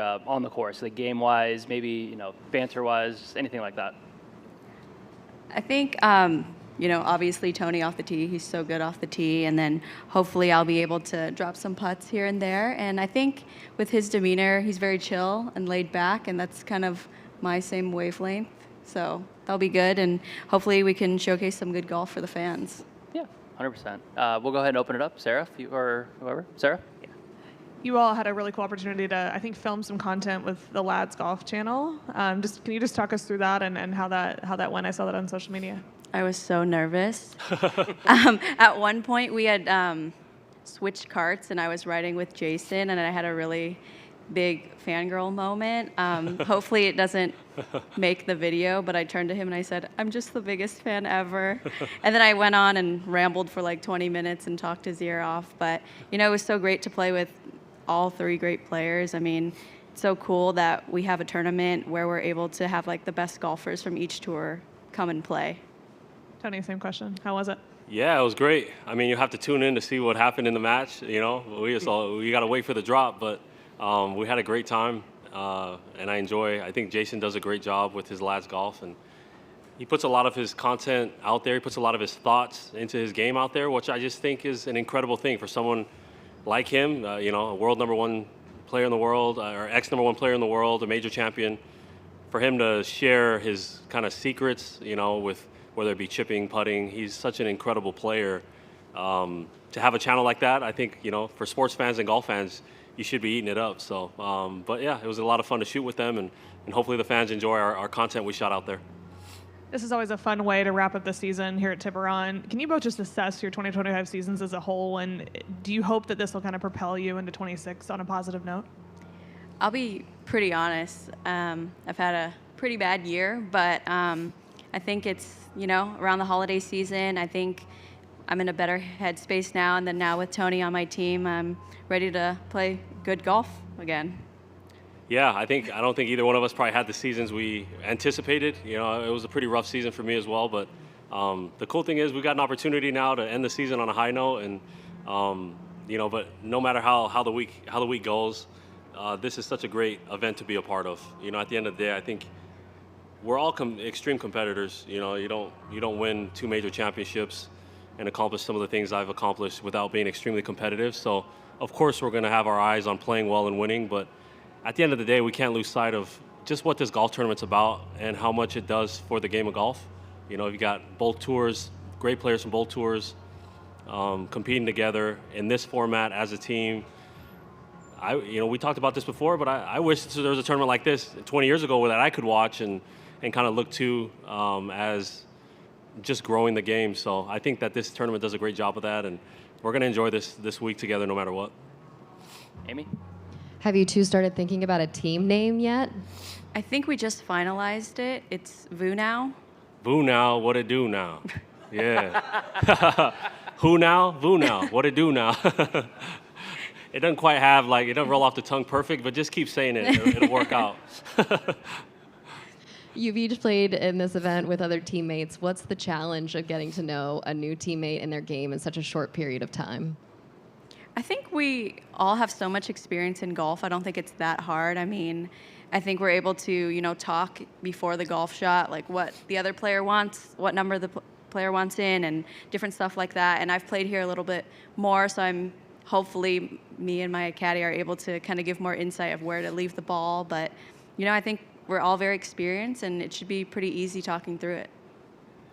on the course, like game-wise, maybe banter-wise, anything like that? I think, obviously Tony off the tee. He's so good off the tee. And then hopefully I'll be able to drop some putts here and there. And I think with his demeanor, he's very chill and laid back. And that's kind of my same wavelength. So that'll be good. And hopefully we can showcase some good golf for the fans. Yeah, 100%. We'll go ahead and open it up. Sarah, if you, or whoever. Sarah? You all had a really cool opportunity to, I think, film some content with the Lads Golf channel. Can you just talk us through that and how that went? I saw that on social media. I was so nervous. At one point, we had switched carts, and I was riding with Jason, and I had a really big fangirl moment. Hopefully, it doesn't make the video, but I turned to him and I said, "I'm just the biggest fan ever." And then I went on and rambled for like 20 minutes and talked his ear off. But, it was so great to play with all three great players. I mean, it's so cool that we have a tournament where we're able to have like the best golfers from each tour come and play. Tony, same question. How was it? Yeah, it was great. I mean, you have to tune in to see what happened in the match. We got to wait for the drop, but we had a great time, and I think Jason does a great job with his Lads Golf, and he puts a lot of his content out there. He puts a lot of his thoughts into his game out there, which I just think is an incredible thing for someone like him, a world number one player in the world, or ex-number one player in the world, a major champion, for him to share his kind of secrets, with whether it be chipping, putting. He's such an incredible player. To have a channel like that, I think, for sports fans and golf fans, you should be eating it up. So, but yeah, it was a lot of fun to shoot with them, and hopefully the fans enjoy our content we shot out there. This is always a fun way to wrap up the season here at Tiburon. Can you both just assess your 2025 seasons as a whole, and do you hope that this will kind of propel you into 26 on a positive note? I'll be pretty honest. I've had a pretty bad year, but I think it's, around the holiday season, I think I'm in a better headspace now, and then now with Tony on my team, I'm ready to play good golf again. Yeah, I don't think either one of us probably had the seasons we anticipated. It was a pretty rough season for me as well, but the cool thing is we got an opportunity now to end the season on a high note, and but no matter how the week goes, this is such a great event to be a part of. At the end of the day, I think we're all extreme competitors. You don't win 2 major championships and accomplish some of the things I've accomplished without being extremely competitive. So of course we're going to have our eyes on playing well and winning, but at the end of the day, we can't lose sight of just what this golf tournament's about and how much it does for the game of golf. You've got both tours, great players from both tours, competing together in this format as a team. We talked about this before, but I wish there was a tournament like this 20 years ago that I could watch and kind of look to as just growing the game. So I think that this tournament does a great job of that, and we're going to enjoy this week together no matter what. Amy? Have you two started thinking about a team name yet? I think we just finalized it. It's Finau. Finau, what it do now? Yeah. Who now? Finau, what it do now? It doesn't quite have, it doesn't roll off the tongue perfect, but just keep saying it. It'll work out. You've each played in this event with other teammates. What's the challenge of getting to know a new teammate and their game in such a short period of time? I think we all have so much experience in golf. I don't think it's that hard. I mean, I think we're able to, talk before the golf shot, like what the other player wants, what number the player wants in, and different stuff like that. And I've played here a little bit more, so hopefully me and my caddy are able to kind of give more insight of where to leave the ball. But, I think we're all very experienced, and it should be pretty easy talking through it.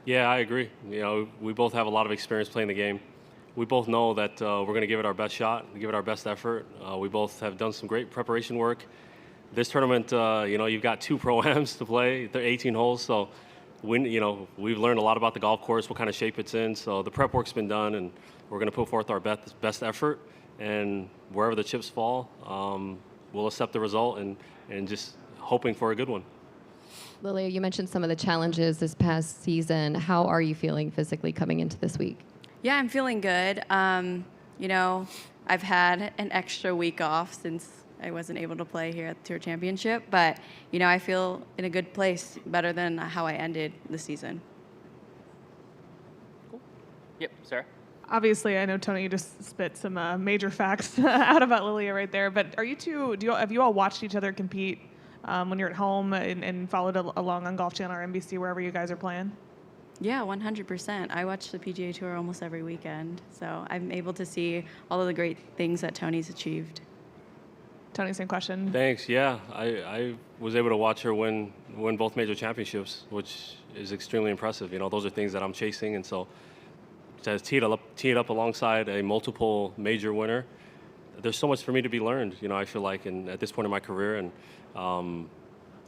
Yeah, I agree. We both have a lot of experience playing the game. We both know that we're going to give it our best shot, give it our best effort. We both have done some great preparation work. This tournament, you've got 2 Pro-Ams to play. They're 18 holes, so we've learned a lot about the golf course, what kind of shape it's in. So the prep work's been done, and we're going to put forth our best effort. And wherever the chips fall, we'll accept the result and just hoping for a good one. Lilia, you mentioned some of the challenges this past season. How are you feeling physically coming into this week? Yeah, I'm feeling good. I've had an extra week off since I wasn't able to play here at the Tour Championship, but, I feel in a good place, better than how I ended the season. Cool. Yep, Sarah? Obviously, I know, Tony, you just spit some major facts out about Lilia right there. But have you all watched each other compete when you're at home and followed along on Golf Channel or NBC, wherever you guys are playing? Yeah, 100%. I watch the PGA Tour almost every weekend, so I'm able to see all of the great things that Tony's achieved. Tony, same question. Thanks. Yeah, I was able to watch her win both major championships, which is extremely impressive. You know, those are things that I'm chasing, and so to tee it up alongside a multiple major winner, there's so much for me to be learned. You know, I feel like, at this point in my career, and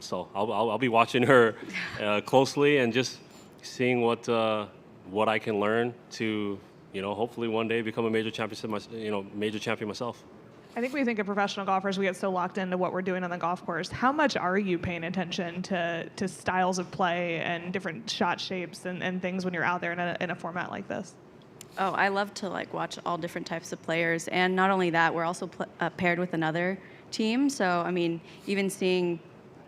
so I'll be watching her closely and just seeing what I can learn to, you know, hopefully one day become a major champion myself. I think we think of professional golfers, we get so locked into what we're doing on the golf course. How much are you paying attention to styles of play and different shot shapes and things when you're out there in a format like this? Oh, I love to watch all different types of players, and not only that, we're also paired with another team. So I mean, even seeing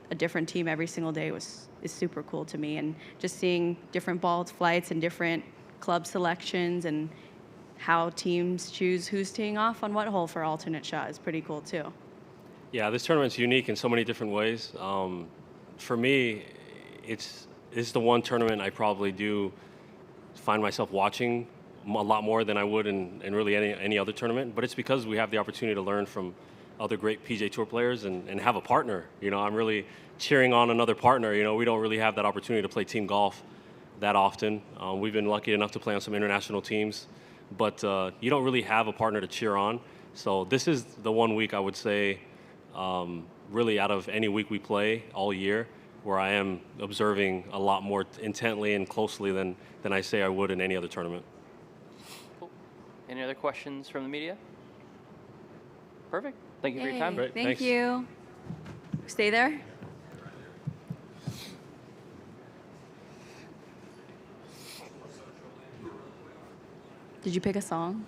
a different team every single day is super cool to me, and just seeing different ball flights and different club selections and how teams choose who's teeing off on what hole for alternate shot is pretty cool too. Yeah, this tournament's unique in so many different ways. For me, it's the one tournament I probably do find myself watching a lot more than I would in really any other tournament. But it's because we have the opportunity to learn from other great PGA Tour players and have a partner. You know, I'm really cheering on another partner. You know, we don't really have that opportunity to play team golf that often. We've been lucky enough to play on some international teams, but you don't really have a partner to cheer on. So this is the one week I would say, really out of any week we play all year, where I am observing a lot more intently and closely than I say I would in any other tournament. Cool. Any other questions from the media? Perfect. Thank you for your Yay, time. Great, Thank thanks. you. Stay there. Did you pick a song?